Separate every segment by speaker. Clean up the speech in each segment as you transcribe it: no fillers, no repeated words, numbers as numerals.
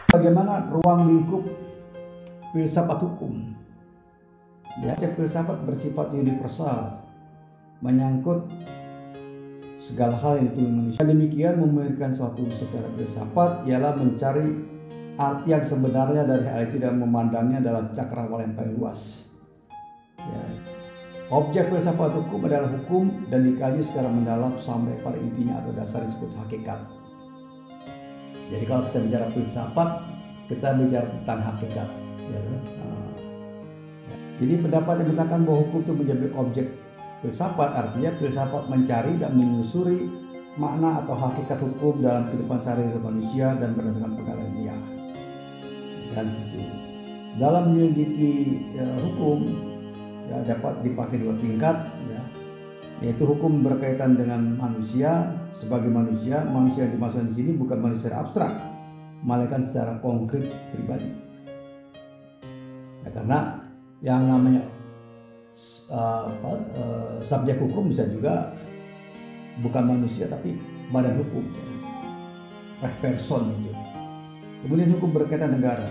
Speaker 1: Bagaimana ruang lingkup filsafat hukum? Ya, filsafat bersifat universal, menyangkut segala hal yang ditemui manusia. Demikian memikirkan suatu secara filsafat ialah mencari arti yang sebenarnya dari hal itu dan memandangnya dalam cakrawala yang paling luas. Ya. Objek filsafat hukum adalah hukum dan dikaji secara mendalam sampai pada intinya atau dasar disebut hakikat. Jadi kalau kita bicara filsafat, kita bicara tentang hakikat. Ya. Jadi pendapat yang mengatakan bahwa hukum itu menjadi objek filsafat, artinya filsafat mencari dan menyusuri makna atau hakikat hukum dalam kehidupan sehari-hari manusia dan berdasarkan pengalaman dia. Dan itu dalam menyelidiki hukum ya, dapat dipakai dua tingkat, ya, yaitu hukum berkaitan dengan manusia sebagai manusia. Manusia yang dimaksud di sini bukan manusia abstrak, melainkan secara konkret pribadi. Ya, karena yang namanya subjek hukum bisa juga bukan manusia tapi badan hukum, ya, person itu. Kemudian hukum berkaitan negara.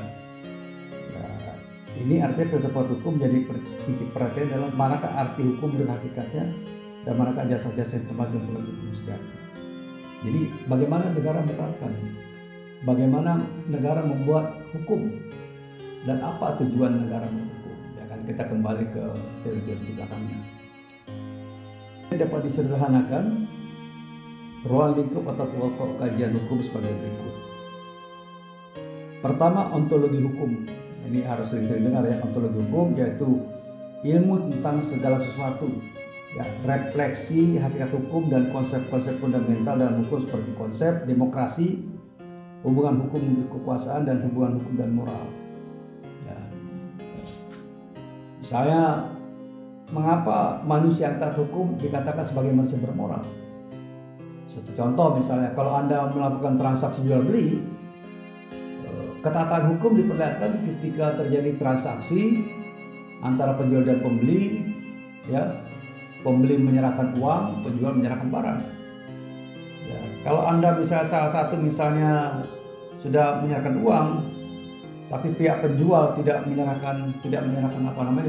Speaker 1: Nah, ini artinya filsafat hukum jadi titik perhatian dalam manakah arti hukum dan hakikatnya dan manakah jasa-jasa yang termasuk dalam hukum sejati. Jadi bagaimana negara menerapkan, bagaimana negara membuat hukum, dan apa tujuan negara membuat hukum. Ya kan, kita kembali ke teori di belakangnya. Ini dapat disederhanakan ruang lingkup atau pokok kajian hukum sebagai berikut. Pertama, ontologi hukum. Ini harus sering-sering dengar ya, ontologi hukum yaitu ilmu tentang segala sesuatu, ya, refleksi hakikat hukum dan konsep-konsep fundamental dalam hukum seperti konsep demokrasi, hubungan hukum kekuasaan dan hubungan hukum dan moral. Ya. Misalnya, mengapa manusia yang taat hukum dikatakan sebagai manusia bermoral? Satu contoh misalnya, kalau Anda melakukan transaksi jual beli, ketaatan hukum diperlihatkan ketika terjadi transaksi antara penjual dan pembeli, ya, pembeli menyerahkan uang, penjual menyerahkan barang. Ya, kalau Anda misalnya salah satu misalnya sudah menyerahkan uang, tapi pihak penjual tidak menyerahkan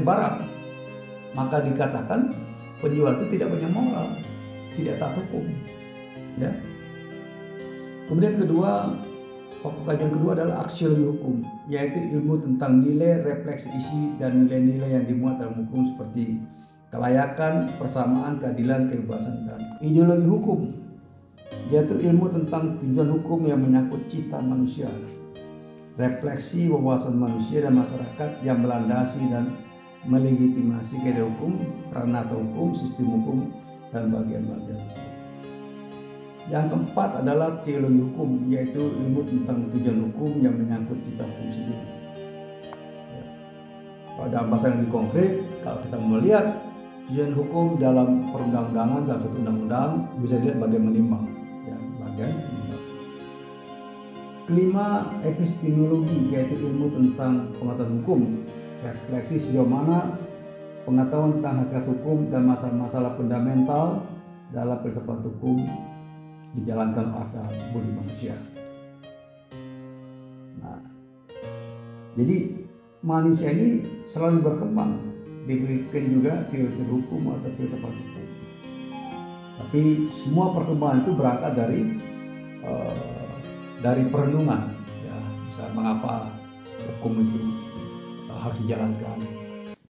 Speaker 1: barang, maka dikatakan penjual itu tidak punya moral, tidak taat hukum. Ya. Kemudian pokok kajian kedua adalah aksiologi hukum, yaitu ilmu tentang nilai, refleksi isi, dan nilai-nilai yang dimuat dalam hukum seperti kelayakan, persamaan, keadilan, kebebasan, dan ideologi hukum, yaitu ilmu tentang tujuan hukum yang menyangkut cita manusia, refleksi wawasan manusia dan masyarakat yang melandasi dan melegitimasi kaidah hukum, peran hukum, sistem hukum, dan bagian-bagian hukum. Yang keempat adalah teologi hukum, yaitu ilmu tentang tujuan hukum yang menyangkut cita hukum sendiri. Pada bahasa yang lebih konkret, kalau kita melihat tujuan hukum dalam perundang-undangan, dalam satu undang-undang, bisa dilihat bagian menimbang. Ya, bagian menimbang. Kelima, epistemologi, yaitu ilmu tentang pengetahuan hukum, refleksi sejauh mana pengetahuan tentang hakikat hukum dan masalah-masalah fundamental dalam filsafat hukum dijalankan akal budi manusia. Nah, jadi manusia ini selalu berkembang, diberikan juga teori hukum atau filsafat hukum. Tapi semua perkembangan itu berangkat dari perenungan. Ya, misalnya mengapa hukum itu harus dijalankan,